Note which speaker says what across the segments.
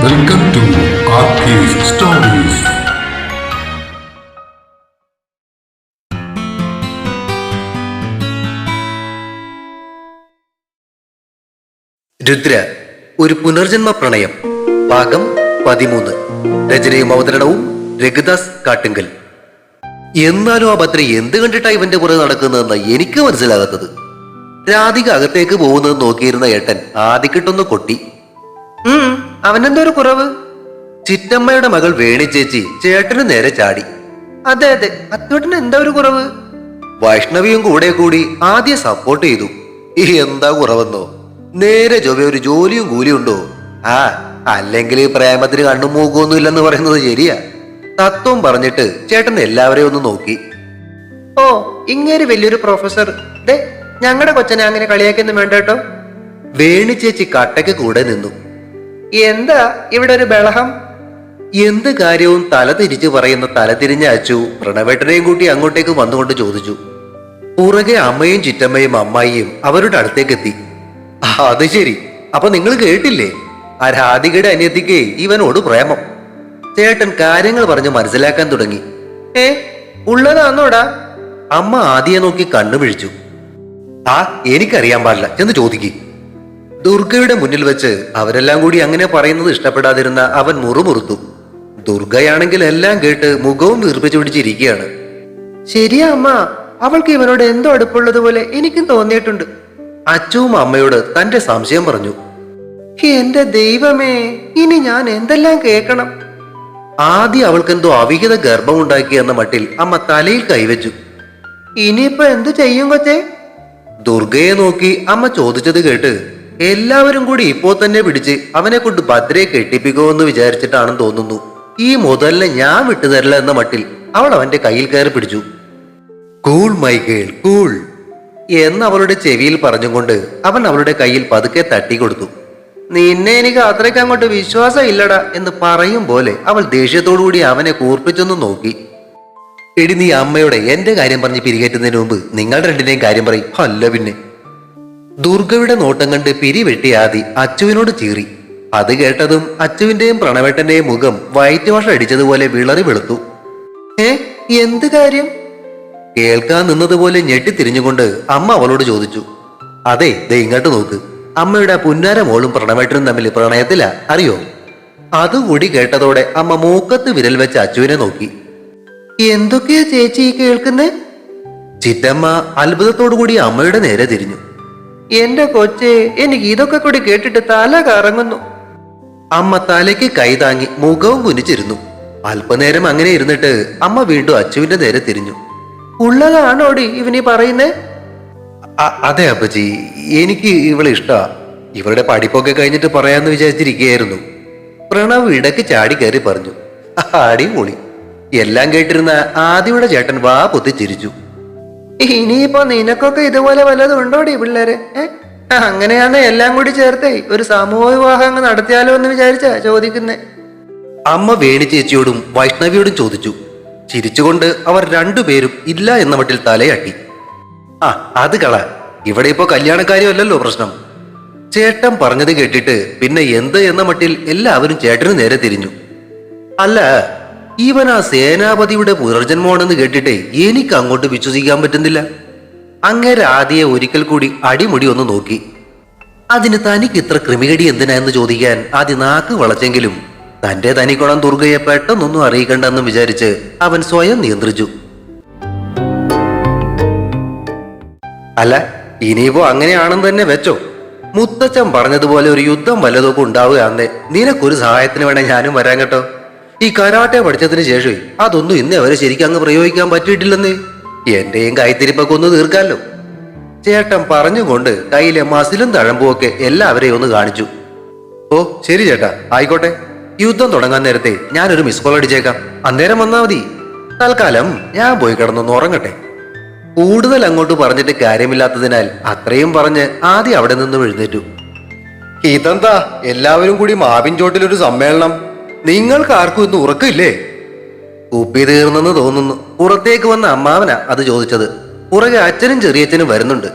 Speaker 1: Welcome to RK's Stories. Rudra ഒരു പുനർജന്മ പ്രണയം ഭാഗം 13. രചനയും അവതരണവും രഘുദാസ് കാട്ടുങ്കൽ. എന്നാലും ആ ഭദ്ര എന്ത് കണ്ടിട്ടാ ഇവന്റെ പുറകെ നടക്കുന്നതെന്ന് എനിക്ക് മനസ്സിലാകാത്തത്. രാധിക അകത്തേക്ക് പോകുന്നത് നോക്കിയിരുന്ന ഏട്ടൻ ആദിക്കിട്ടൊന്ന് കൊട്ടി. അവനെന്തോ ഒരു കുറവ്? ചിറ്റമ്മയുടെ മകൾ വേണി ചേച്ചി ചേട്ടന് നേരെ ചാടി. അതെ അതെ, അത്തോട്ടിന് എന്താ ഒരു കുറവ്? വൈഷ്ണവിയും കൂടെ കൂടി ആദ്യം സപ്പോർട്ട് ചെയ്തു. എന്താ കുറവെന്നോ? നേരെ ചൊവ്വ ഒരു ജോലിയും കൂലിയും ഉണ്ടോ? അല്ലെങ്കിൽ പ്രേമത്തിന് കണ്ണും മൂക്കൊന്നും ഇല്ലെന്ന് പറയുന്നത് ശരിയാ. തത്വം പറഞ്ഞിട്ട് ചേട്ടൻ എല്ലാവരെയും ഒന്ന് നോക്കി. ഓ, ഇങ്ങനെ വലിയൊരു പ്രൊഫസർ, ഞങ്ങളുടെ കൊച്ചനെ അങ്ങനെ കളിയാക്കൊന്നും വേണ്ട കേട്ടോ. വേണി ചേച്ചി കട്ടയ്ക്ക് കൂടെ നിന്നു. എന്താ ഇവിടെ ഒരു ബഹളം? എന്ത് കാര്യവും തല തിരിച്ചു പറയുന്ന തലതിരിഞ്ഞ അച്ചു പ്രണവേട്ടനെയും കൂട്ടി അങ്ങോട്ടേക്ക് വന്നുകൊണ്ട് ചോദിച്ചു. പുറകെ അമ്മയും ചിറ്റമ്മയും അമ്മായിയും അവരുടെ അടുത്തേക്ക് എത്തി. അത് ശരി, അപ്പൊ നിങ്ങൾ കേട്ടില്ലേ? ആ രാധികയുടെ അനിയത്തിക്ക് ഇവനോട് പ്രേമം. ചേട്ടൻ കാര്യങ്ങൾ പറഞ്ഞ് മനസ്സിലാക്കാൻ തുടങ്ങി. ഉള്ളതാന്നോടാ? അമ്മ ആദ്യം നോക്കി കണ്ണു പിഴിച്ചു. എനിക്കറിയാൻ പാടില്ല, ചെന്ന് ചോദിക്ക്. ദുർഗയുടെ മുന്നിൽ വെച്ച് അവരെല്ലാം കൂടി അങ്ങനെ പറയുന്നത് ഇഷ്ടപ്പെടാതിരുന്ന അവൻ മുറുമുറുത്തു. ദുർഗയാണെങ്കിൽ എല്ലാം കേട്ട് മുഖവും വീർപ്പിച്ചു പിടിച്ചിരിക്കുകയാണ്. ശരിയാ അമ്മ, അവൾക്ക് ഇവനോട് എന്തോ അടുപ്പുള്ളത് പോലെ എനിക്കും തോന്നിയിട്ടുണ്ട്. അച്ചുവും അമ്മയോട് തന്റെ സംശയം പറഞ്ഞു. എന്റെ ദൈവമേ, ഇനി ഞാൻ എന്തെല്ലാം കേൾക്കണം? ആദ്യം അവൾക്കെന്തോ അവിഹിത ഗർഭമുണ്ടാക്കി എന്ന മട്ടിൽ അമ്മ തലയിൽ കൈവച്ചു. ഇനിയിപ്പോ എന്തു ചെയ്യും കൊച്ചേ? ദുർഗയെ നോക്കി അമ്മ ചോദിച്ചത് കേട്ട് എല്ലാവരും കൂടി ഇപ്പോ തന്നെ പിടിച്ച് അവനെ കൊണ്ട് ഭദ്രയെ കെട്ടിപ്പിക്കുമെന്ന് വിചാരിച്ചിട്ടാണെന്ന് തോന്നുന്നു. ഈ മുതലിനെ ഞാൻ വിട്ടുതരില്ല എന്ന മട്ടിൽ അവൾ അവന്റെ കയ്യിൽ കയറി പിടിച്ചു. കൂൾ മൈ ഗേൾ, കൂൾ എന്ന് അവളുടെ ചെവിയിൽ പറഞ്ഞുകൊണ്ട് അവൻ അവളുടെ കയ്യിൽ പതുക്കെ തട്ടിക്കൊടുത്തു. നിന്നെ എനിക്ക് അത്രയ്ക്ക് അങ്ങോട്ട് വിശ്വാസം ഇല്ലടാ എന്ന് പറയും പോലെ അവൾ ദേഷ്യത്തോടുകൂടി അവനെ കൂർപ്പിച്ചൊന്ന് നോക്കി. എടി, നീ അമ്മയോടെ എന്റെ കാര്യം പറഞ്ഞ് പിരികേറ്റുന്നതിന് മുമ്പ് നിങ്ങളുടെ രണ്ടിനെയും കാര്യം പറയും. അല്ല പിന്നെ. ദുർഗയുടെ നോട്ടം കണ്ട് പിരിവെട്ടി ആദി അച്ചുവിനോട് ചീറി. അത് കേട്ടതും അച്ചുവിന്റെയും പ്രണവേട്ടന്റെയും മുഖം വൈറ്റ് വാഷ് അടിച്ചതുപോലെ വിളറി വെളുത്തു. എന്ത് കാര്യം? കേൾക്കാൻ നിന്നതുപോലെ ഞെട്ടിത്തിരിഞ്ഞുകൊണ്ട് അമ്മ അവളോട് ചോദിച്ചു. അതെ, ഇങ്ങോട്ട് നോക്ക്. അമ്മയുടെ പുന്നാര മോളും പ്രണവേട്ടനും തമ്മിൽ പ്രണയത്തിലാ, അറിയോ? അതുകൂടി കേട്ടതോടെ അമ്മ മൂക്കത്ത് വിരൽ വെച്ച് അച്ചുവിനെ നോക്കി. എന്തൊക്കെയാ ചേച്ചി കേൾക്കുന്നേ? ചിറ്റമ്മ അത്ഭുതത്തോടു കൂടി അമ്മയുടെ നേരെ തിരിഞ്ഞു. എന്റെ കൊച്ചേ, എനിക്ക് ഇതൊക്കെ കൂടി കേട്ടിട്ട് തല കറങ്ങുന്നു. അമ്മ തലയ്ക്ക് കൈ താങ്ങി മുഖവും കുനിച്ചിരുന്നു. അല്പനേരം അങ്ങനെ ഇരുന്നിട്ട് അമ്മ വീണ്ടും അച്ചുവിന്റെ നേരെ തിരിഞ്ഞു. ഉള്ളതാണോടി ഇവനീ പറയുന്നേ? അതെ അപ്പച്ചി, എനിക്ക് ഇവളെ ഇഷ്ടാ. ഇവരുടെ പഠിപ്പൊക്കെ കഴിഞ്ഞിട്ട് പറയാന്ന് വിചാരിച്ചിരിക്കുകയായിരുന്നു. പ്രണവ് ഇടയ്ക്ക് ചാടി കയറി പറഞ്ഞു. അടിപൊളി. എല്ലാം കേട്ടിരുന്ന ആദിയുടെ ചേട്ടൻ വാ പൊത്തി ചിരിച്ചു. ഇനിയിപ്പോ നിനക്കൊക്കെ ഇതുപോലെ വല്ലതും ഉണ്ടോടി പിള്ളേരെ? അങ്ങനെയാന്ന് എല്ലാം കൂടി ചേർത്തേ ഒരു സമൂഹ വിവാഹം അങ്ങ് നടത്തിയാലോ എന്ന് വിചാരിച്ചാ ചോദിക്കുന്നേ. അമ്മ വേണി ചേച്ചിയോടും വൈഷ്ണവിയോടും ചോദിച്ചു. ചിരിച്ചുകൊണ്ട് അവർ രണ്ടുപേരും ഇല്ല എന്ന മട്ടിൽ തലയാട്ടി. അത് കള, ഇവിടെ ഇപ്പോ കല്യാണക്കാര്യമല്ലല്ലോ പ്രശ്നം. ചേട്ടൻ പറഞ്ഞത് കേട്ടിട്ട് പിന്നെ എന്ത് എന്ന മട്ടിൽ എല്ലാവരും ചേട്ടന് നേരെ തിരിഞ്ഞു. അല്ല, ഇവൻ ആ സേനാപതിയുടെ പുനർജന്മമാണെന്ന് കേട്ടിട്ടേ എനിക്ക് അങ്ങോട്ട് വിശ്വസിക്കാൻ പറ്റുന്നില്ല. അങ്ങേരെ ആദ്യം ഒരിക്കൽ കൂടി അടിമുടി ഒന്ന് നോക്കി. അതിന് തനിക്ക് ഇത്ര ക്രിമികടി എന്തിനാ എന്ന് ചോദിക്കാൻ ആദ്യം നാക്ക് വളച്ചെങ്കിലും തന്റെ തനിക്കുണം ദുർഗയെ പെട്ടെന്നൊന്നും അറിയിക്കണ്ടെന്ന് വിചാരിച്ച് അവൻ സ്വയം നിയന്ത്രിച്ചു. അല്ല, ഇനിയിപ്പോ അങ്ങനെയാണെന്ന് തന്നെ വെച്ചോ. മുത്തച്ഛൻ പറഞ്ഞതുപോലെ ഒരു യുദ്ധം വല്ലതൊക്കെ ഉണ്ടാവുകയാന്നേ നിനക്കൊരു സഹായത്തിന് വേണേ ഞാനും വരാൻ കേട്ടോ. ഈ കരാട്ടെ പഠിച്ചതിന് ശേഷം അതൊന്നും ഇന്നേ അവരെ ശരിക്കും അങ്ങ് പ്രയോഗിക്കാൻ പറ്റിയിട്ടില്ലെന്നേ. എന്റെയും കൈത്തിരിപ്പൊക്കെ ഒന്ന് തീർക്കാമല്ലോ. ചേട്ടൻ പറഞ്ഞുകൊണ്ട് കയ്യിലെ മസിലും തഴമ്പുമൊക്കെ എല്ലാവരെയും ഒന്ന് കാണിച്ചു. ഓ ശരി ചേട്ടാ, ആയിക്കോട്ടെ. യുദ്ധം തുടങ്ങാൻ നേരത്തെ ഞാനൊരു മിസ് കോൾ അടിച്ചേക്കാം, അന്നേരം വന്നാ മതി. തൽക്കാലം ഞാൻ പോയി കിടന്നൊന്ന് ഉറങ്ങട്ടെ. കൂടുതൽ അങ്ങോട്ട് പറഞ്ഞിട്ട് കാര്യമില്ലാത്തതിനാൽ അത്രയും പറഞ്ഞ് ആദ്യം അവിടെ നിന്നും എഴുന്നേറ്റു. ഇതെന്താ എല്ലാവരും കൂടി മാവിൻ ചോട്ടിലൊരു സമ്മേളനം? നിങ്ങൾക്ക് ആർക്കും ഇന്ന് ഉറക്കില്ലേ? കുപ്പി തീർന്നെന്ന് തോന്നുന്നു. പുറത്തേക്ക് വന്ന അമ്മാവനാ അത് ചോദിച്ചത്. പുറകെ അച്ഛനും ചെറിയച്ഛനും വരുന്നുണ്ട്.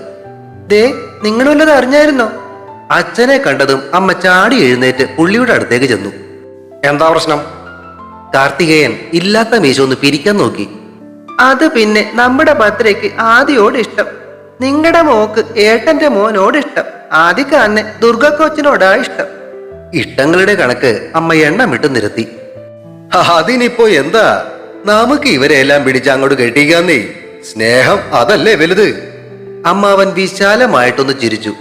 Speaker 1: നിങ്ങൾ വല്ലത് അറിഞ്ഞായിരുന്നോ? അച്ഛനെ കണ്ടതും അമ്മ ചാടി എഴുന്നേറ്റ് പുള്ളിയുടെ അടുത്തേക്ക് ചെന്നു.
Speaker 2: എന്താ പ്രശ്നം?
Speaker 1: കാർത്തികേയൻ ഇല്ലാത്ത മീശ ഒന്ന് പിരിക്കാൻ നോക്കി.
Speaker 3: അത് പിന്നെ നമ്മുടെ ഭദ്രയ്ക്ക് ആദിയോട് ഇഷ്ടം, നിങ്ങളുടെ മോക്ക് ഏട്ടന്റെ മോനോട് ഇഷ്ടം, ആദിക്കാരന് ദുർഗക്കൊച്ചിനോടാ ഇഷ്ടം.
Speaker 1: ഇഷ്ടങ്ങളുടെ കണക്ക് അമ്മ എണ്ണമിട്ട് നിരത്തി. അതിനിപ്പോ എന്താ, നമുക്ക് ഇവരെല്ലാം പിടിച്ച് അങ്ങോട്ട് കെട്ടിക്കാന്നേ. സ്നേഹം അതല്ലേ വലുത്. അമ്മാവൻ വിശാലമായിട്ടൊന്ന് ചിരിച്ചു.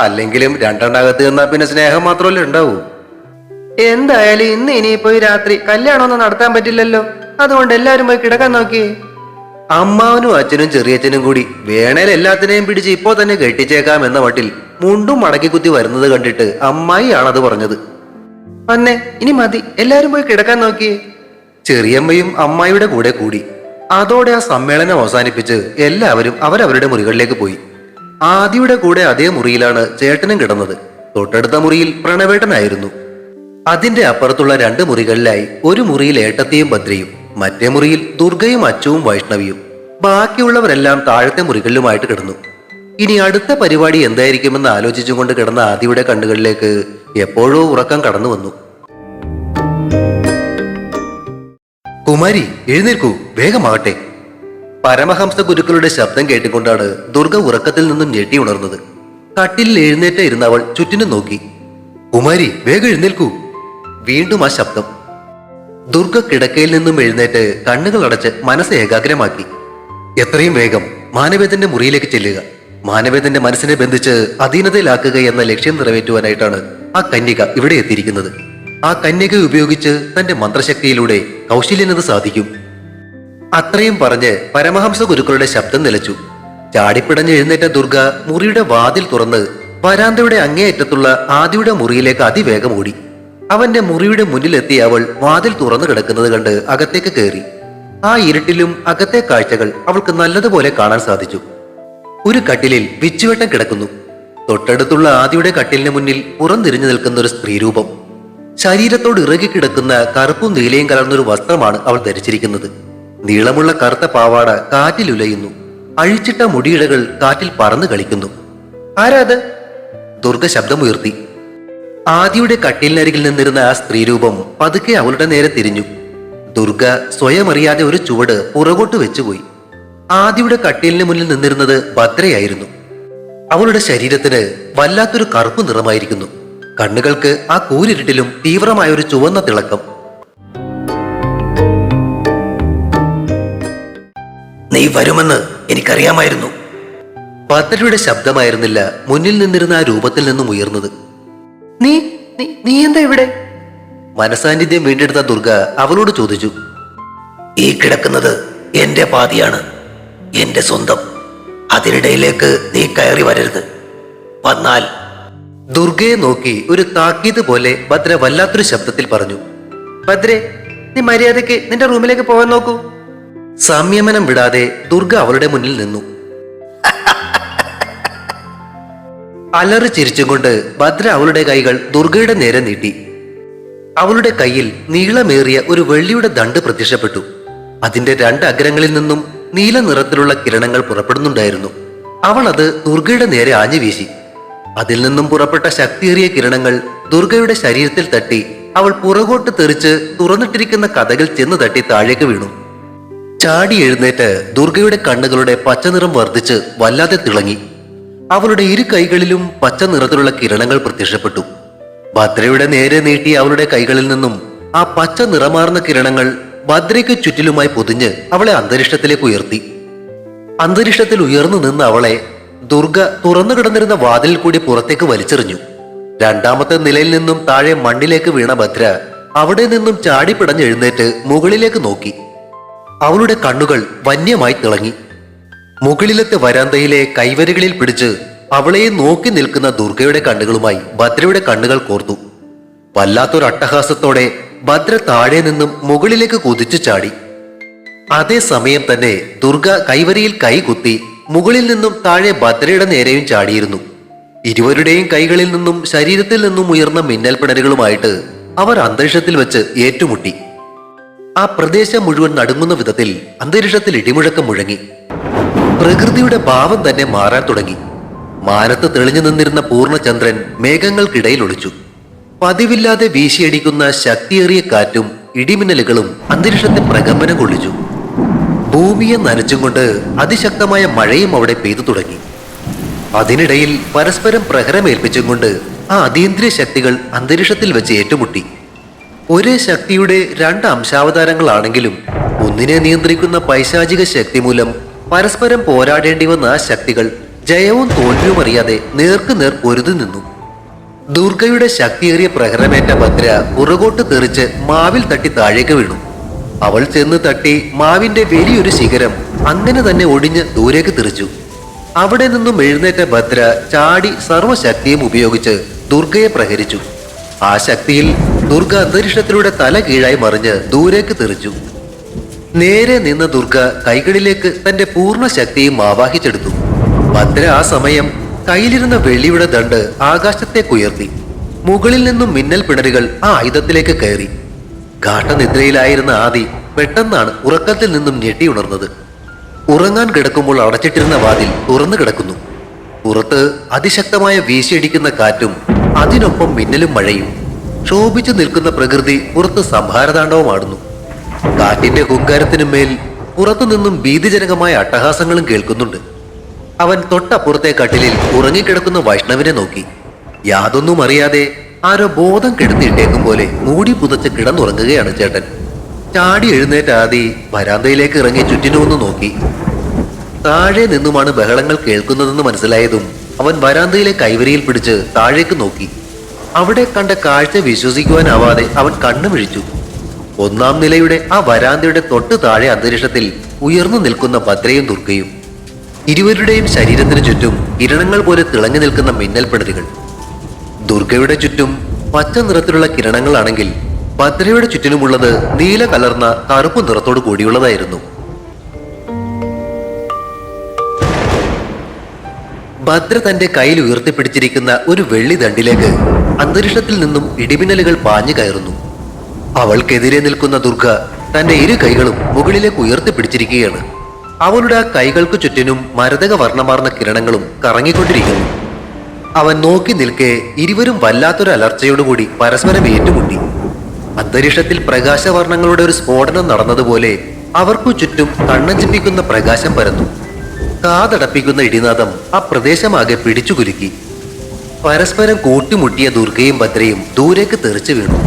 Speaker 1: അല്ലെങ്കിലും രണ്ടെണ്ണകത്ത് എന്നാ പിന്നെ സ്നേഹം മാത്രമല്ലേ ഉണ്ടാവൂ.
Speaker 3: എന്തായാലും ഇന്ന് ഇനിയിപ്പോ ഈ രാത്രി കല്യാണമൊന്നും നടത്താൻ പറ്റില്ലല്ലോ, അതുകൊണ്ട് എല്ലാരും പോയി കിടക്കാൻ നോക്കിയേ.
Speaker 1: അമ്മാവനും അച്ഛനും ചെറിയച്ഛനും കൂടി വേണേൽ എല്ലാത്തിനെയും പിടിച്ച് ഇപ്പോ തന്നെ കെട്ടിച്ചേക്കാം എന്ന മട്ടിൽ മുണ്ടും മടക്കി കുത്തി വരുന്നത് കണ്ടിട്ട് അമ്മായിയാണത് പറഞ്ഞത്.
Speaker 3: വന്നേ, ഇനി മതി, എല്ലാരും പോയി കിടക്കാൻ നോക്കിയേ.
Speaker 1: ചെറിയമ്മയും അമ്മായിയുടെ കൂടെ കൂടി. അതോടെ ആ സമ്മേളനം അവസാനിപ്പിച്ച് എല്ലാവരും അവരവരുടെ മുറികളിലേക്ക് പോയി. ആദിയുടെ കൂടെ അതേ മുറിയിലാണ് ചേട്ടനും കിടന്നത്. തൊട്ടടുത്ത മുറിയിൽ പ്രണവേട്ടനായിരുന്നു. അതിന്റെ അപ്പുറത്തുള്ള 2 മുറികളിലായി ഒരു മുറിയിൽ ഏട്ടത്തിയും ഭദ്രയും, മറ്റേ മുറിയിൽ ദുർഗയും അച്ചുവും വൈഷ്ണവിയും. ബാക്കിയുള്ളവരെല്ലാം താഴത്തെ മുറികളിലുമായിട്ട് കിടന്നു. ഇനി അടുത്ത പരിപാടി എന്തായിരിക്കുമെന്ന് ആലോചിച്ചുകൊണ്ട് കിടന്ന ആദിയുടെ കണ്ണുകളിലേക്ക് എപ്പോഴോ ഉറക്കം കടന്നു വന്നു. കുമാരി എഴുന്നേൽക്കൂ, വേഗമാകട്ടെ. പരമഹംസ ഗുരുക്കളുടെ ശബ്ദം കേട്ടുകൊണ്ടാണ് ദുർഗ ഉറക്കത്തിൽ നിന്നും ഞെട്ടി ഉണർന്നത്. കട്ടിലിൽ എഴുന്നേറ്റ ഇരുന്നവൾ ചുറ്റിനും നോക്കി. കുമാരി വേഗം എഴുന്നേൽക്കൂ. വീണ്ടും ആ ശബ്ദം. ദുർഗ കിടക്കയിൽ നിന്നും എഴുന്നേറ്റ് കണ്ണുകൾ അടച്ച് മനസ്സ് ഏകാഗ്രമാക്കി. എത്രയും വേഗം മാനവേദന്റെ മുറിയിലേക്ക് ചെല്ലുക, മാനവേദന്റെ മനസ്സിനെ ബന്ധിച്ച് അധീനതയിലാക്കുക എന്ന ലക്ഷ്യം നിറവേറ്റുവാനായിട്ടാണ് ആ കന്യക ഇവിടെ എത്തിയിരിക്കുന്നത്. ആ കന്യക ഉപയോഗിച്ച് തന്റെ മന്ത്രശക്തിയിലൂടെ കൗശല്യനത് സാധിക്കും. അത്രയും പറഞ്ഞ് പരമഹംസ ഗുരുക്കളുടെ ശബ്ദം നിലച്ചു. ചാടിപ്പിടഞ്ഞ് എഴുന്നേറ്റ ദുർഗ മുറിയുടെ വാതിൽ തുറന്ന് വരാന്തയുടെ അങ്ങേയറ്റത്തുള്ള ആദിയുടെ മുറിയിലേക്ക് അതിവേഗം ഓടി. അവന്റെ മുറിയുടെ മുന്നിലെത്തിയ അവൾ വാതിൽ തുറന്നു കിടക്കുന്നത് കണ്ട് അകത്തേക്ക് കയറി. ആ ഇരുട്ടിലും അകത്തെ കാഴ്ചകൾ അവൾക്ക് നല്ലതുപോലെ കാണാൻ സാധിച്ചു. ഒരു കട്ടിലിൽ വിച്ചുവെട്ടം കിടക്കുന്നു. തൊട്ടടുത്തുള്ള ആദിയുടെ കട്ടിലിന് മുന്നിൽ പുറംതിരിഞ്ഞു നിൽക്കുന്ന ഒരു സ്ത്രീരൂപം. ശരീരത്തോട് ഇറുകി കിടക്കുന്ന കറുപ്പും നീലയും കലർന്നൊരു വസ്ത്രമാണ് അവൾ ധരിച്ചിരിക്കുന്നത്. നീളമുള്ള കറുത്ത പാവാട കാറ്റിലുലയുന്നു. അഴിച്ചിട്ട മുടിയിഴകൾ കാറ്റിൽ പറന്നു കളിക്കുന്നു.
Speaker 3: ആരാത്?
Speaker 1: ദുർഗ ശബ്ദമുയർത്തി. ആദിയുടെ കട്ടിലിനരികിൽ നിന്നിരുന്ന ആ സ്ത്രീരൂപം പതുക്കെ അവളുടെ നേരെ തിരിഞ്ഞു. ദുർഗ സ്വയം അറിയാതെ ഒരു ചുവട് പുറകോട്ട് വെച്ചുപോയി. ആദിയുടെ കട്ടിലിന് മുന്നിൽ നിന്നിരുന്നത് ഭദ്രയായിരുന്നു. അവളുടെ ശരീരത്തിന് വല്ലാത്തൊരു കറുപ്പ് നിറമായിരിക്കുന്നു. കണ്ണുകൾക്ക് ആ കൂരിരുട്ടിലും തീവ്രമായ ഒരു ചുവന്ന തിളക്കം. നീ വരുമെന്ന് എനിക്കറിയാമായിരുന്നു. ഭദ്രയുടെ ശബ്ദമായിരുന്നില്ല മുന്നിൽ നിന്നിരുന്ന ആ രൂപത്തിൽ നിന്നും ഉയർന്നത്.
Speaker 3: നീ നീ എന്താ ഇവിടെ?
Speaker 1: മനസാന്നിധ്യം വീണ്ടെടുത്ത ദുർഗ അവളോട് ചോദിച്ചു. ഈ കിടക്കുന്നത് എന്റെ പാതിയാണ്, എന്റെ സ്വന്തം. അതിനിടയിലേക്ക് നീ കയറി വരരുത്. വന്നാൽ. ദുർഗയെ നോക്കി ഒരു താക്കീത് പോലെ ഭദ്ര വല്ലാത്തൊരു ശബ്ദത്തിൽ പറഞ്ഞു.
Speaker 3: ഭദ്രേ, നീ മര്യാദയ്ക്ക് നിന്റെ റൂമിലേക്ക് പോകാൻ നോക്കൂ.
Speaker 1: സംയമനം വിടാതെ ദുർഗ അവളുടെ മുന്നിൽ നിന്നു. അലറി ചിരിച്ചുകൊണ്ട് ഭദ്ര അവളുടെ കൈകൾ ദുർഗയുടെ നേരെ നീട്ടി. അവളുടെ കയ്യിൽ നീളമേറിയ ഒരു വെള്ളിയുടെ ദണ്ട് പ്രത്യക്ഷപ്പെട്ടു. അതിന്റെ 2 അഗ്രങ്ങളിൽ നിന്നും നീല നിറത്തിലുള്ള കിരണങ്ങൾ പുറപ്പെടുന്നുണ്ടായിരുന്നു. അവൾ അത് ദുർഗയുടെ നേരെ ആഞ്ഞു വീശി. അതിൽ നിന്നും പുറപ്പെട്ട ശക്തിയേറിയ കിരണങ്ങൾ ദുർഗയുടെ ശരീരത്തിൽ തട്ടി അവൾ പുറകോട്ട് തെറിച്ച് തുറന്നിട്ടിരിക്കുന്ന കതകിൽ ചെന്ന് തട്ടി താഴേക്ക് വീണു. ചാടി എഴുന്നേറ്റ് ദുർഗയുടെ കണ്ണുകളുടെ പച്ചനിറം വർദ്ധിച്ച് വല്ലാതെ തിളങ്ങി. അവളുടെ 2 കൈകളിലും പച്ച നിറത്തിലുള്ള കിരണങ്ങൾ പ്രത്യക്ഷപ്പെട്ടു. ഭദ്രയുടെ നേരെ നീട്ടി അവളുടെ കൈകളിൽ നിന്നും ആ പച്ച നിറമാർന്ന കിരണങ്ങൾ ഭദ്രയ്ക്ക് ചുറ്റിലുമായി പൊതിഞ്ഞ് അവളെ അന്തരീക്ഷത്തിലേക്ക് ഉയർത്തി. അന്തരീക്ഷത്തിൽ ഉയർന്നു നിന്ന് അവളെ ദുർഗ തുറന്നു കിടന്നിരുന്ന വാതിലിൽ കൂടി പുറത്തേക്ക് വലിച്ചെറിഞ്ഞു. 2ാമത്തെ നിലയിൽ നിന്നും താഴെ മണ്ണിലേക്ക് വീണ ഭദ്ര അവിടെ നിന്നും ചാടിപ്പിടഞ്ഞ് എഴുന്നേറ്റ് മുകളിലേക്ക് നോക്കി. അവളുടെ കണ്ണുകൾ വന്യമായി തിളങ്ങി. മുകളിലത്തെ വരാന്തയിലെ കൈവരികളിൽ പിടിച്ച് അവളെ നോക്കി നിൽക്കുന്ന ദുർഗയുടെ കണ്ണുകളുമായി ഭദ്രയുടെ കണ്ണുകൾ കോർത്തു. വല്ലാത്തൊരു അട്ടഹാസത്തോടെ ഭദ്ര താഴെ നിന്നും മുകളിലേക്ക് കുതിച്ചു ചാടി. അതേസമയം തന്നെ ദുർഗ കൈവരിയിൽ കൈ കുത്തി മുകളിൽ നിന്നും താഴെ ഭദ്രയുടെ നേരെയും ചാടിയിരുന്നു. ഇരുവരുടെയും കൈകളിൽ നിന്നും ശരീരത്തിൽ നിന്നും ഉയർന്ന മിന്നൽ പിണരുകളുമായിട്ട് അവർ അന്തരീക്ഷത്തിൽ വെച്ച് ഏറ്റുമുട്ടി. ആ പ്രദേശം മുഴുവൻ നടുങ്ങുന്ന വിധത്തിൽ അന്തരീക്ഷത്തിൽ ഇടിമുഴക്കം മുഴങ്ങി. പ്രകൃതിയുടെ ഭാവം തന്നെ മാറാൻ തുടങ്ങി. മാനത്ത് തെളിഞ്ഞു നിന്നിരുന്ന പൂർണ്ണചന്ദ്രൻ മേഘങ്ങൾക്കിടയിൽ ഒളിച്ചു. പതിവില്ലാതെ വീശിയടിക്കുന്ന ശക്തിയേറിയ കാറ്റും ഇടിമിന്നലുകളും അന്തരീക്ഷത്തെ പ്രകമ്പനം കൊള്ളിച്ചു. ഭൂമിയെ നനച്ചും കൊണ്ട് അതിശക്തമായ മഴയും അവിടെ പെയ്തു തുടങ്ങി. അതിനിടയിൽ പരസ്പരം പ്രഹരമേൽപ്പിച്ചും കൊണ്ട് ആ അതീന്ദ്രിയ ശക്തികൾ അന്തരീക്ഷത്തിൽ വെച്ച് ഏറ്റുമുട്ടി. ഒരേ ശക്തിയുടെ രണ്ട് അംശാവതാരങ്ങളാണെങ്കിലും ഒന്നിനെ നിയന്ത്രിക്കുന്ന പൈശാചിക ശക്തി മൂലം പരസ്പരം പോരാടേണ്ടി വന്ന ആ ശക്തികൾ ജയവും തോൽവിയും അറിയാതെ നേർക്കുനേർ പൊരുതി നിന്നു. ദുർഗയുടെ ശക്തിയേറിയ പ്രഹരമേറ്റ ഭദ്ര പുറകോട്ട് തെറിച്ച് മാവിൽ തട്ടി താഴേക്ക് വീണു. അവൾ ചെന്ന് തട്ടി മാവിന്റെ വലിയൊരു ശിഖരം അങ്ങനെ തന്നെ ഒടിഞ്ഞ് ദൂരേക്ക് തെറിച്ചു. അവിടെ നിന്നും എഴുന്നേറ്റ ഭദ്ര ചാടി സർവശക്തിയും ഉപയോഗിച്ച് ദുർഗയെ പ്രഹരിച്ചു. ആ ശക്തിയിൽ ദുർഗ അന്തരീക്ഷത്തിലൂടെ തല കീഴായി മറിഞ്ഞ് ദൂരേക്ക് തെറിച്ചു. നേരെ നിന്ന ദുർഗ കൈകളിലേക്ക് തന്റെ പൂർണ്ണ ശക്തിയും ആവാഹിച്ചെടുത്തു. ഭദ്ര ആ സമയം കയ്യിലിരുന്ന വെള്ളിയുടെ ദണ്ട് ആകാശത്തേക്കുയർത്തി. മുകളിൽ നിന്നും മിന്നൽ പിണരുകൾ ആ ആയുധത്തിലേക്ക് കയറി. ഗാഠനിദ്രയിലായിരുന്ന ആദി പെട്ടെന്നാണ് ഉറക്കത്തിൽ നിന്നും ഞെട്ടിയുണർന്നത്. ഉറങ്ങാൻ കിടക്കുമ്പോൾ അടച്ചിട്ടിരുന്ന വാതിൽ തുറന്നു കിടക്കുന്നു. പുറത്ത് അതിശക്തമായ വീശിയടിക്കുന്ന കാറ്റും അതിനൊപ്പം മിന്നലും മഴയും. ശോഭിച്ചു നിൽക്കുന്ന പ്രകൃതി പുറത്ത് സംഹാരതാണ്ഡവമാടുന്നു. കാറ്റിന്റെ ഹുങ്കാരത്തിനു മേൽ പുറത്തു നിന്നും ഭീതിജനകമായ അട്ടഹാസങ്ങളും കേൾക്കുന്നുണ്ട്. അവൻ തൊട്ടപ്പുറത്തെ കട്ടിലിൽ ഉറങ്ങിക്കിടക്കുന്ന വൈഷ്ണവിനെ നോക്കി. യാതൊന്നും അറിയാതെ ആരോ ബോധം കെടുത്തിയിട്ടേക്കും പോലെ മൂടി പുതച്ച് കിടന്നുറങ്ങുകയാണ് ചേട്ടൻ. ചാടി എഴുന്നേറ്റ് ആദി വരാന്തയിലേക്ക് ഇറങ്ങി ചുറ്റിനുമൊന്ന് നോക്കി. താഴെ നിന്നുമാണ് ബഹളങ്ങൾ കേൾക്കുന്നതെന്ന് മനസ്സിലായതും അവൻ വരാന്തയിലെ കൈവരിയിൽ പിടിച്ച് താഴേക്ക് നോക്കി. അവിടെ കണ്ട കാഴ്ച വിശ്വസിക്കുവാനാവാതെ അവൻ കണ്ണു മിഴിച്ചു. ഒന്നാം നിലയുടെ ആ വരാന്തയുടെ തൊട്ട് താഴെ അന്തരീക്ഷത്തിൽ ഉയർന്നു നിൽക്കുന്ന ഭദ്രയും ദുർഗയും. ഇരുവരുടെയും ശരീരത്തിനു ചുറ്റും കിരണങ്ങൾ പോലെ തിളങ്ങി നിൽക്കുന്ന മിന്നൽ പിണരുകൾ. ദുർഗയുടെ ചുറ്റും പച്ച നിറത്തിലുള്ള കിരണങ്ങളാണെങ്കിൽ ഭദ്രയുടെ ചുറ്റിനുമുള്ളത് നീല കലർന്ന കറുപ്പ് നിറത്തോടു കൂടിയുള്ളതായിരുന്നു. ഭദ്ര തന്റെ കയ്യിൽ ഉയർത്തിപ്പിടിച്ചിരിക്കുന്ന ഒരു വെള്ളി ദണ്ടിലേക്ക് അന്തരീക്ഷത്തിൽ നിന്നും ഇടിമിന്നലുകൾ പാഞ്ഞു കയറുന്നു. അവൾക്കെതിരെ നിൽക്കുന്ന ദുർഗ തന്റെ ഇരു കൈകളും മുകളിലേക്ക് ഉയർത്തിപ്പിടിച്ചിരിക്കുകയാണ്. അവളുടെ ആ കൈകൾക്ക് ചുറ്റിനും മരതക വർണ്ണമാർന്ന കിരണങ്ങളും കറങ്ങിക്കൊണ്ടിരിക്കുന്നു. അവൻ നോക്കി നിൽക്കെ ഇരുവരും വല്ലാത്തൊരു അലർച്ചയോടുകൂടി പരസ്പരം ഏറ്റുമുട്ടി. അന്തരീക്ഷത്തിൽ പ്രകാശവർണ്ണങ്ങളുടെ ഒരു സ്ഫോടനം നടന്നതുപോലെ അവർക്കു ചുറ്റും കണ്ണഞ്ചിപ്പിക്കുന്ന പ്രകാശം പരന്നു. കാതടപ്പിക്കുന്ന ഇടിനാദം ആ പ്രദേശമാകെ പിടിച്ചുകുലുക്കി. പരസ്പരം കൂട്ടിമുട്ടിയ ദുർഗയും ഭദ്രയും ദൂരേക്ക് തെറിച്ചു വീണു.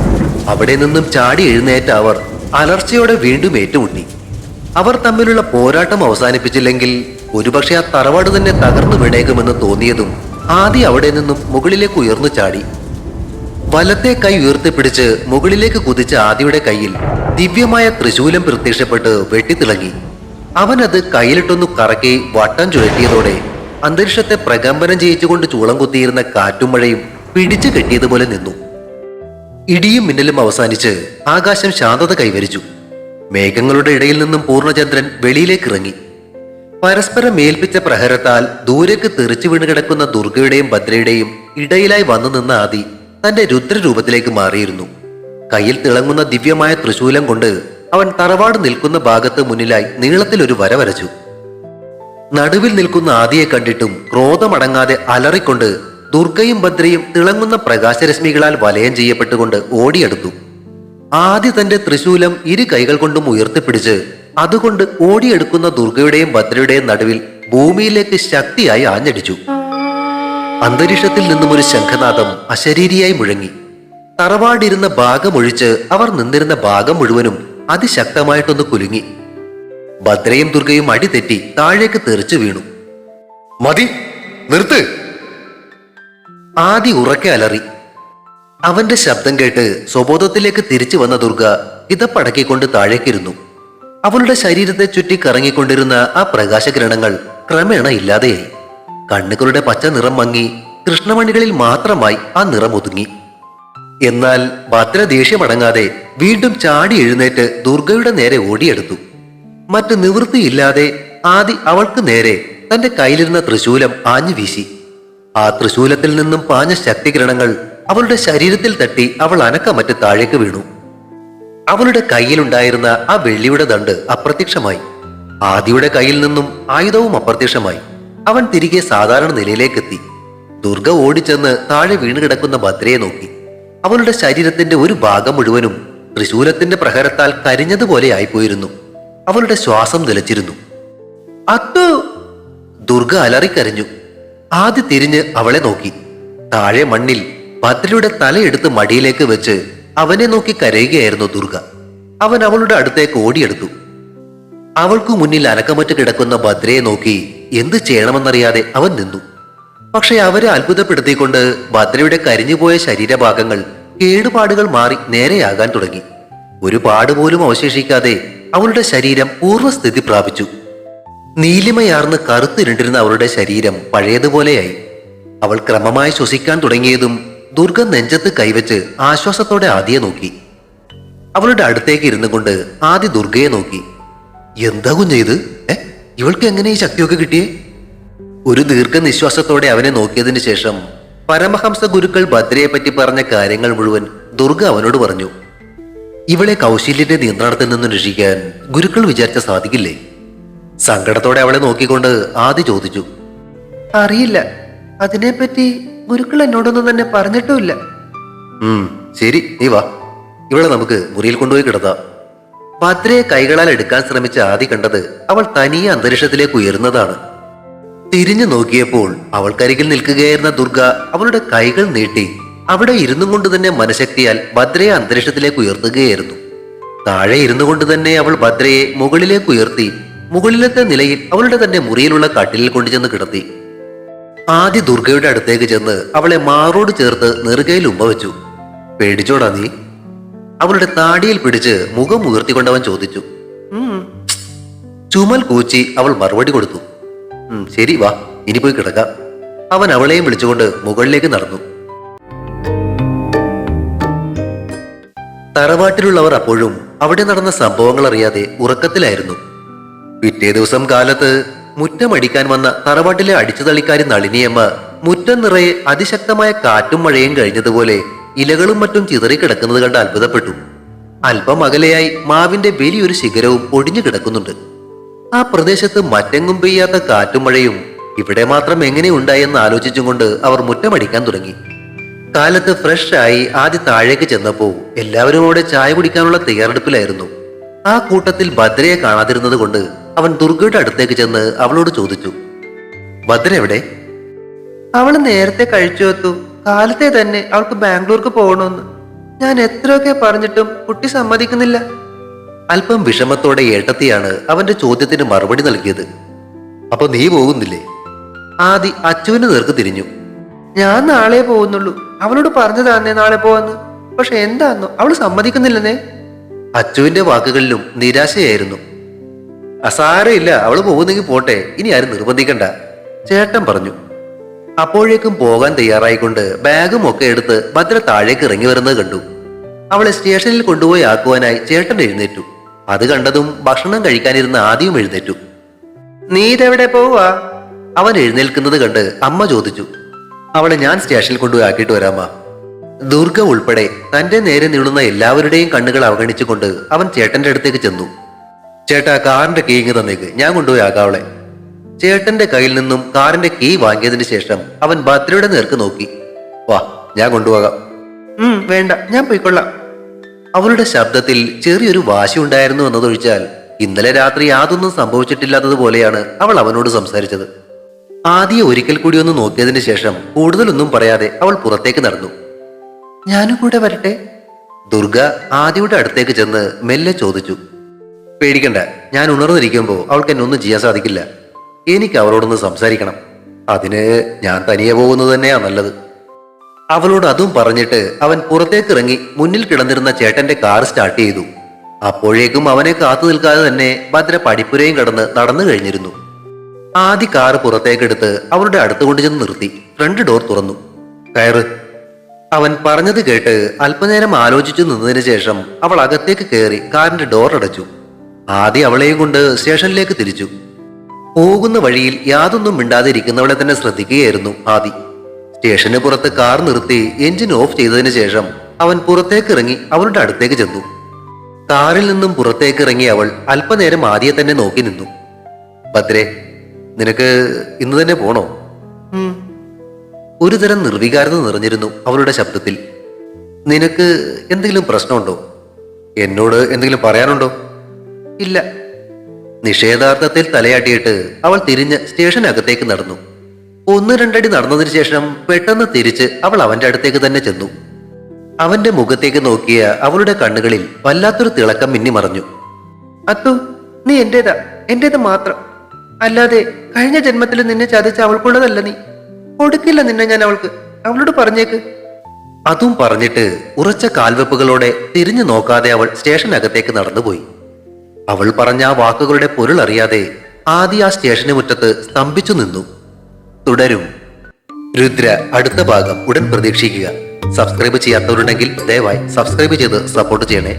Speaker 1: അവിടെ നിന്നും ചാടി എഴുന്നേറ്റ അവർ അലർച്ചയോടെ വീണ്ടും ഏറ്റുമുട്ടി. അവർ തമ്മിലുള്ള പോരാട്ടം അവസാനിപ്പിച്ചില്ലെങ്കിൽ ഒരുപക്ഷെ ആ തറവാട് തന്നെ തകർന്നു വീണേക്കുമെന്ന് തോന്നിയതും ആദി അവിടെ നിന്നും മുകളിലേക്ക് ഉയർന്നു ചാടി. വലത്തെ കൈ ഉയർത്തിപ്പിടിച്ച് മുകളിലേക്ക് കുതിച്ച ആദിയുടെ കയ്യിൽ ദിവ്യമായ ത്രിശൂലം പ്രത്യക്ഷപ്പെട്ട് വെട്ടിത്തിളങ്ങി. അവനത് കയ്യിലിട്ടൊന്നു കറക്കി വട്ടം ചുഴറ്റിയതോടെ അന്തരീക്ഷത്തെ പ്രകമ്പനം ചെയ്യിച്ചുകൊണ്ട് ചൂളം കുത്തിയിരുന്ന കാറ്റും മഴയും പിടിച്ചു കെട്ടിയതുപോലെ നിന്നു. ഇടിയും മിന്നലും അവസാനിച്ച് ആകാശം ശാന്തത കൈവരിച്ചു. മേഘങ്ങളുടെ ഇടയിൽ നിന്നും പൂർണ്ണചന്ദ്രൻ വെളിയിലേക്ക് ഇറങ്ങി. പരസ്പരം മേൽപ്പിച്ച പ്രഹരത്താൽ ദൂരേക്ക് തെറിച്ചു വീണ് കിടക്കുന്ന ദുർഗയുടെയും ഭദ്രയുടെയും ഇടയിലായി വന്നു നിന്ന ആദി തന്റെ രുദ്രരൂപത്തിലേക്ക് മാറിയിരുന്നു. കയ്യിൽ തിളങ്ങുന്ന ദിവ്യമായ ത്രിശൂലം കൊണ്ട് അവൻ തറവാട് നിൽക്കുന്ന ഭാഗത്ത് മുന്നിലായി നീളത്തിൽ ഒരു വര വരച്ചു. നടുവിൽ നിൽക്കുന്ന ആദിയെ കണ്ടിട്ടും ക്രോധമടങ്ങാതെ അലറിക്കൊണ്ട് ദുർഗയും ഭദ്രയും തിളങ്ങുന്ന പ്രകാശരശ്മികളാൽ വലയം ചെയ്യപ്പെട്ടുകൊണ്ട് ഓടിയെടുത്തു. ആദി തന്റെ ത്രിശൂലം ഇരു കൈകൾ കൊണ്ടും ഉയർത്തിപ്പിടിച്ച് അതുകൊണ്ട് ഓടിയെടുക്കുന്ന ദുർഗയുടെയും ഭദ്രയുടെയും നടുവിൽ ഭൂമിയിലേക്ക് ശക്തിയായി ആഞ്ഞടിച്ചു. അന്തരീക്ഷത്തിൽ നിന്നും ഒരു ശംഖനാദം അശരീരിയായി മുഴങ്ങി. തറവാടിരുന്ന ഭാഗമൊഴിച്ച് അവർ നിന്നിരുന്ന ഭാഗം മുഴുവനും അതിശക്തമായിട്ടൊന്ന് കുലുങ്ങി. ഭദ്രയും ദുർഗയും അടിതെറ്റി താഴേക്ക് തെറിച്ചു വീണു.
Speaker 2: മതി, നിർത്ത്!
Speaker 1: ആദി ഉറക്കെ അലറി. അവന്റെ ശബ്ദം കേട്ട് സ്വബോധത്തിലേക്ക് തിരിച്ചു വന്ന ദുർഗ ഇതപ്പടക്കിക്കൊണ്ട് താഴേക്കിരുന്നു. അവളുടെ ശരീരത്തെ ചുറ്റി കറങ്ങിക്കൊണ്ടിരുന്ന ആ പ്രകാശകിരണങ്ങൾ ക്രമേണ ഇല്ലാതെയായി. കണ്ണുകളുടെ പച്ച നിറം മങ്ങി കൃഷ്ണമണികളിൽ മാത്രമായി ആ നിറം ഒതുങ്ങി. എന്നാൽ ഭദ്ര ദേഷ്യമടങ്ങാതെ വീണ്ടും ചാടി എഴുന്നേറ്റ് ദുർഗയുടെ നേരെ ഓടിയെടുത്തു. മറ്റ് നിവൃത്തിയില്ലാതെ ആദി അവൾക്ക് നേരെ തന്റെ കയ്യിലിരുന്ന ത്രിശൂലം ആഞ്ഞു വീശി. ആ ത്രിശൂലത്തിൽ നിന്നും പാഞ്ഞ ശക്തികിരണങ്ങൾ അവളുടെ ശരീരത്തിൽ തട്ടി അവൾ അനക്കമറ്റ് താഴേക്ക് വീണു. അവളുടെ കയ്യിലുണ്ടായിരുന്ന ആ വെള്ളിയുടെ ദണ്ട് അപ്രത്യക്ഷമായി. ആദിയുടെ കയ്യിൽ നിന്നും ആയുധവും അപ്രത്യക്ഷമായി. അവൻ തിരികെ സാധാരണ നിലയിലേക്കെത്തി. ദുർഗ ഓടിച്ചെന്ന് താഴെ വീണ് കിടക്കുന്ന ഭദ്രയെ നോക്കി. അവളുടെ ശരീരത്തിന്റെ ഒരു ഭാഗം മുഴുവനും ത്രിശൂലത്തിന്റെ പ്രഹരത്താൽ കരിഞ്ഞതുപോലെ ആയിപ്പോയിരുന്നു. അവളുടെ ശ്വാസം നിലച്ചിരുന്നു.
Speaker 3: അത്തു!
Speaker 1: ദുർഗ അലറിക്കരഞ്ഞു. ആദ്യ തിരിഞ്ഞ് അവളെ നോക്കി. താഴെ മണ്ണിൽ ഭദ്രയുടെ തലയെടുത്ത് മടിയിലേക്ക് വെച്ച് അവനെ നോക്കി കരയുകയായിരുന്നു ദുർഗ. അവൻ അവളുടെ അടുത്തേക്ക് ഓടിയെടുത്തു. അവൾക്കു മുന്നിൽ അനക്കമറ്റ് കിടക്കുന്ന ഭദ്രയെ നോക്കി എന്ത് ചെയ്യണമെന്നറിയാതെ അവൻ നിന്നു. പക്ഷെ അവരെ അത്ഭുതപ്പെടുത്തിക്കൊണ്ട് ഭദ്രയുടെ കരിഞ്ഞുപോയ ശരീരഭാഗങ്ങൾ കേടുപാടുകൾ മാറി നേരെയാകാൻ തുടങ്ങി. ഒരു പാടുപോലും അവശേഷിക്കാതെ അവളുടെ ശരീരം പൂർവ്വസ്ഥിതി പ്രാപിച്ചു. നീലിമയാർന്ന് കറുത്തിരുണ്ടിരുന്ന അവളുടെ ശരീരം പഴയതുപോലെയായി. അവൾ ക്രമമായി ശ്വസിക്കാൻ തുടങ്ങിയതും ദുർഗ നെഞ്ചത്ത് കൈവച്ച് ആശ്വാസത്തോടെ ആദിയെ നോക്കി. അവളുടെ അടുത്തേക്ക് ഇരുന്നു കൊണ്ട് ആദി ദുർഗയെ നോക്കി. എന്താ കുഞ്ഞത്? ഇവൾക്ക് എങ്ങനെ ഈ ശക്തിയൊക്കെ കിട്ടിയേ? ഒരു ദീർഘനിശ്വാസത്തോടെ അവനെ നോക്കിയതിനു ശേഷം പരമഹംസ ഗുരുക്കൾ ഭദ്രയെ പറ്റി പറഞ്ഞ കാര്യങ്ങൾ മുഴുവൻ ദുർഗ അവനോട് പറഞ്ഞു. ഇവളെ കൗശല്യന്റെ നിയന്ത്രണത്തിൽ നിന്ന് രക്ഷിക്കാൻ ഗുരുക്കൾ വിചാരിച്ച സാധിക്കില്ലേ? സങ്കടത്തോടെ അവളെ നോക്കിക്കൊണ്ട് ആദി ചോദിച്ചു.
Speaker 3: അറിയില്ല, അതിനെപ്പറ്റി ഗുരുക്കൾ എന്നോടൊന്നും തന്നെ പറഞ്ഞിട്ടുമില്ല.
Speaker 1: ശരി, നീ വാ, ഇവളെ നമുക്ക് മുറിയിൽ കൊണ്ടുപോയി കിടത്താം. ഭദ്രയെ കൈകളാൽ എടുക്കാൻ ശ്രമിച്ച ആദി കണ്ടത് അവൾ തനിയെ അന്തരീക്ഷത്തിലേക്ക് ഉയരുന്നതാണ്. തിരിഞ്ഞു നോക്കിയപ്പോൾ അവൾക്കരികിൽ നിൽക്കുകയായിരുന്ന ദുർഗ അവളുടെ കൈകൾ നീട്ടി അവിടെ ഇരുന്നു കൊണ്ട് തന്നെ മനഃശക്തിയാൽ ഭദ്രയെ അന്തരീക്ഷത്തിലേക്ക് ഉയർത്തുകയായിരുന്നു. താഴെ ഇരുന്നു കൊണ്ട് തന്നെ അവൾ ഭദ്രയെ മുകളിലേക്ക് ഉയർത്തി മുകളിലത്തെ നിലയിൽ അവളുടെ തന്നെ മുറിയിലുള്ള കട്ടിലിൽ കൊണ്ടുചെന്ന് കിടത്തി. ആദ്യ ദുർഗയുടെ അടുത്തേക്ക് ചെന്ന് അവളെ മാറോട് ചേർത്ത് നെറുകയിൽ ഉമ്മ വെച്ചു. പേടിച്ചോടാ നീ? അവളുടെ താടിയിൽ പിടിച്ച് മുഖം ഉയർത്തിക്കൊണ്ടവൻ ചോദിച്ചു. ചുമൽ കൂച്ചി അവൾ മറുപടി കൊടുത്തു. ശരി, വാ, ഇനി പോയി കിടക്കാം. അവൻ അവളെയും വിളിച്ചുകൊണ്ട് മുകളിലേക്ക് നടന്നു. തറവാട്ടിലുള്ളവർ അപ്പോഴും അവിടെ നടന്ന സംഭവങ്ങൾ അറിയാതെ ഉറക്കത്തിലായിരുന്നു. പിറ്റേ ദിവസം കാലത്ത് മുറ്റമടിക്കാൻ വന്ന തറവാട്ടിലെ അടിച്ചുതള്ളിക്കാരി നളിനിയമ്മ മുറ്റം നിറയെ അതിശക്തമായ കാറ്റും മഴയും കഴിഞ്ഞതുപോലെ ഇലകളും മറ്റും ചിതറിക്കിടക്കുന്നത് കണ്ട് അത്ഭുതപ്പെട്ടു. അല്പം അകലെയായി മാവിന്റെ വലിയൊരു ശിഖരവും ഒടിഞ്ഞു കിടക്കുന്നുണ്ട്. ആ പ്രദേശത്ത് മറ്റെങ്ങും പെയ്യാത്ത കാറ്റും മഴയും ഇവിടെ മാത്രം എങ്ങനെ ഉണ്ടായെന്ന് ആലോചിച്ചും കൊണ്ട് അവർ മുറ്റമടിക്കാൻ തുടങ്ങി. കാലത്ത് ഫ്രഷ് ആയി ആദ്യം താഴേക്ക് ചെന്നപ്പോ എല്ലാവരും അവിടെ ചായ കുടിക്കാനുള്ള തയ്യാറെടുപ്പിലായിരുന്നു. ആ കൂട്ടത്തിൽ ഭദ്രയെ കാണാതിരുന്നത് കൊണ്ട് അവൻ ദുർഗയുടെ അടുത്തേക്ക് ചെന്ന് അവളോട് ചോദിച്ചു. ഭദ്ര എവിടെ?
Speaker 3: അവള് നേരത്തെ കഴിച്ചു വെത്തു. കാലത്തെ തന്നെ അവൾക്ക് ബാംഗ്ലൂർക്ക് പോകണമെന്ന് ഞാൻ എത്രയൊക്കെ പറഞ്ഞിട്ടും കുട്ടി സമ്മതിക്കുന്നില്ല.
Speaker 1: അല്പം വിഷമത്തോടെ ഏട്ടത്തിയാണ് അവന്റെ ചോദ്യത്തിന് മറുപടി നൽകിയത്. അപ്പൊ നീ പോകുന്നില്ലേ? ആദി അച്ചുവിന് നേർക്ക് തിരിഞ്ഞു.
Speaker 3: ഞാൻ നാളെ പോകുന്നുള്ളൂ. അവളോട് പറഞ്ഞതാന്നേ നാളെ പോവാന്ന്. പക്ഷെ എന്താന്നോ അവള് സമ്മതിക്കുന്നില്ലെന്നേ.
Speaker 1: അച്ചുവിന്റെ വാക്കുകളിലും നിരാശയായിരുന്നു. അസാരമില്ല, അവള് പോകുന്നെങ്കിൽ പോട്ടെ, ഇനി ആരും നിർബന്ധിക്കണ്ട, ചേട്ടൻ പറഞ്ഞു. അപ്പോഴേക്കും പോകാൻ തയ്യാറായിക്കൊണ്ട് ബാഗും ഒക്കെ എടുത്ത് ഭദ്ര താഴേക്ക് ഇറങ്ങി വരുന്നത് കണ്ടു. അവളെ സ്റ്റേഷനിൽ കൊണ്ടുപോയി ആക്കുവാനായി ചേട്ടൻ എഴുന്നേറ്റു. അത് കണ്ടതും ഭക്ഷണം കഴിക്കാനിരുന്ന ആദ്യം എഴുന്നേറ്റു.
Speaker 3: നീ ഇതെവിടെ പോവാ?
Speaker 1: അവൻ എഴുന്നേൽക്കുന്നത് കണ്ട് അമ്മ ചോദിച്ചു. അവളെ ഞാൻ സ്റ്റേഷനിൽ കൊണ്ടുപോയി ആക്കിയിട്ട് വരാമ. ദുർഗ ഉൾപ്പെടെ തന്റെ നേരെ നീളുന്ന എല്ലാവരുടെയും കണ്ണുകൾ അവഗണിച്ചുകൊണ്ട് അവൻ ചേട്ടന്റെ അടുത്തേക്ക് ചെന്നു. ചേട്ടാ, കാറിന്റെ കീ ഇങ്ങ് തന്നേക്ക്, ഞാൻ കൊണ്ടുപോയി ആക്കാം അവളെ. ചേട്ടന്റെ കയ്യിൽ നിന്നും കാറിന്റെ കീ വാങ്ങിയതിന് ശേഷം അവൻ ഭദ്രയുടെ നേർക്ക് നോക്കി. വാ, ഞാൻ കൊണ്ടുപോകാം.
Speaker 3: വേണ്ട, ഞാൻ പോയിക്കൊള്ളാം.
Speaker 1: അവളുടെ ശബ്ദത്തിൽ ചെറിയൊരു വാശി ഉണ്ടായിരുന്നു എന്നതൊഴിച്ചാൽ ഇന്നലെ രാത്രി യാതൊന്നും സംഭവിച്ചിട്ടില്ലാത്തതുപോലെയാണ് അവൾ അവനോട് സംസാരിച്ചത്. ആദ്യം ഒരിക്കൽ കൂടി ഒന്ന് നോക്കിയതിന് ശേഷം കൂടുതലൊന്നും പറയാതെ അവൾ പുറത്തേക്ക് നടന്നു.
Speaker 3: ഞാനും കൂടെ വരട്ടെ?
Speaker 1: ദുർഗ ആദിയുടെ അടുത്തേക്ക് ചെന്ന് മെല്ലെ ചോദിച്ചു. പേടിക്കണ്ട, ഞാൻ ഉണർന്നിരിക്കുമ്പോൾ അവൾക്ക് എന്നെ ഒന്നും ചെയ്യാൻ സാധിക്കില്ല. എനിക്ക് അവളോടൊന്ന് സംസാരിക്കണം. അതിന് ഞാൻ തനിയെ പോകുന്നത് തന്നെയാ നല്ലത്. അവളോട് അതും പറഞ്ഞിട്ട് അവൻ പുറത്തേക്ക് ഇറങ്ങി മുന്നിൽ കിടന്നിരുന്ന ചേട്ടന്റെ കാർ സ്റ്റാർട്ട് ചെയ്തു. അപ്പോഴേക്കും അവനെ കാത്തു നിൽക്കാതെ തന്നെ ഭദ്ര പടിപ്പുരയും കടന്ന് നടന്നു കഴിഞ്ഞിരുന്നു. ആദ്യ കാർ പുറത്തേക്കെടുത്ത് അവളുടെ അടുത്ത് കൊണ്ട് ചെന്ന് നിർത്തി. ഫ്രണ്ട് ഡോർ തുറന്നു. കയറ്. അവൻ പറഞ്ഞത് കേട്ട് അല്പനേരം ആലോചിച്ചു നിന്നതിന് ശേഷം അവൾ അകത്തേക്ക് കയറി കാറിന്റെ ഡോർ അടച്ചു. ആദ്യം അവളെയും കൊണ്ട് സ്റ്റേഷനിലേക്ക് തിരിച്ചു. പോകുന്ന വഴിയിൽ യാതൊന്നും മിണ്ടാതെ ഇരിക്കുന്നവളെ തന്നെ ശ്രദ്ധിക്കുകയായിരുന്നു ആദി. സ്റ്റേഷന് പുറത്ത് കാർ നിർത്തി എഞ്ചിൻ ഓഫ് ചെയ്തതിന് ശേഷം അവൻ പുറത്തേക്ക് ഇറങ്ങി അവളുടെ അടുത്തേക്ക് ചെന്നു. കാറിൽ നിന്നും പുറത്തേക്ക് ഇറങ്ങി അവൾ അല്പനേരം ആദിയെ തന്നെ നോക്കി നിന്നു. ഭദ്രേ, നിനക്ക് ഇന്ന് തന്നെ പോണോ? ഒരുതരം നിർവികാരത നിറഞ്ഞിരുന്നു അവളുടെ ശബ്ദത്തിൽ. നിനക്ക് എന്തെങ്കിലും പ്രശ്നമുണ്ടോ? എന്നോട് എന്തെങ്കിലും പറയാനുണ്ടോ?
Speaker 3: ഇല്ല.
Speaker 1: നിഷേധാർത്ഥത്തിൽ തലയാട്ടിയിട്ട് അവൾ തിരിഞ്ഞ് സ്റ്റേഷനകത്തേക്ക് നടന്നു. 1-2 അടി നടന്നതിന് ശേഷം പെട്ടെന്ന് തിരിച്ച് അവൾ അവന്റെ അടുത്തേക്ക് തന്നെ ചെന്നു. അവന്റെ മുഖത്തേക്ക് നോക്കിയ അവളുടെ കണ്ണുകളിൽ വല്ലാത്തൊരു തിളക്കം മിന്നിമറഞ്ഞു.
Speaker 3: അത്തു, നീ എന്റേതാ, എന്റേത് മാത്രം. അല്ലാതെ കഴിഞ്ഞ ജന്മത്തിൽ നിന്നെ ചതിച്ച അവൾക്കുള്ളതല്ല നീ. കൊടുക്കില്ല നിന്നെ ഞാൻ അവൾക്ക്. അവളോട് പറഞ്ഞേക്ക്.
Speaker 1: അതും പറഞ്ഞിട്ട് ഉറച്ച കാൽവെപ്പുകളോടെ തിരിഞ്ഞു നോക്കാതെ അവൾ സ്റ്റേഷനകത്തേക്ക് നടന്നുപോയി. അവൾ പറഞ്ഞ ആ വാക്കുകളുടെ പൊരുൾ അറിയാതെ ആദി ആ സ്റ്റേഷന് മുറ്റത്ത് സ്തംഭിച്ചു നിന്നു. തുടരും. രുദ്ര അടുത്ത ഭാഗം ഉടൻ പ്രതീക്ഷിക്കുക. സബ്സ്ക്രൈബ് ചെയ്യാത്തവരുണ്ടെങ്കിൽ ദയവായി സബ്സ്ക്രൈബ് ചെയ്ത് സപ്പോർട്ട് ചെയ്യണേ.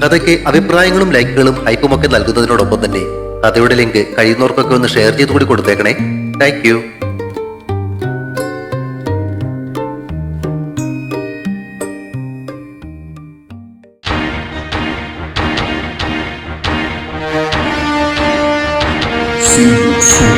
Speaker 1: കഥയ്ക്ക് അഭിപ്രായങ്ങളും ലൈക്കുകളും ഹൈപ്പും ഒക്കെ നൽകുന്നതിനോടൊപ്പം തന്നെ കഥയുടെ ലിങ്ക് കഴിയുന്നവർക്കൊക്കെ ഒന്ന് ഷെയർ ചെയ്ത് കൂടി കൊടുത്തേക്കണേ. Thank you.
Speaker 4: Sim, sim.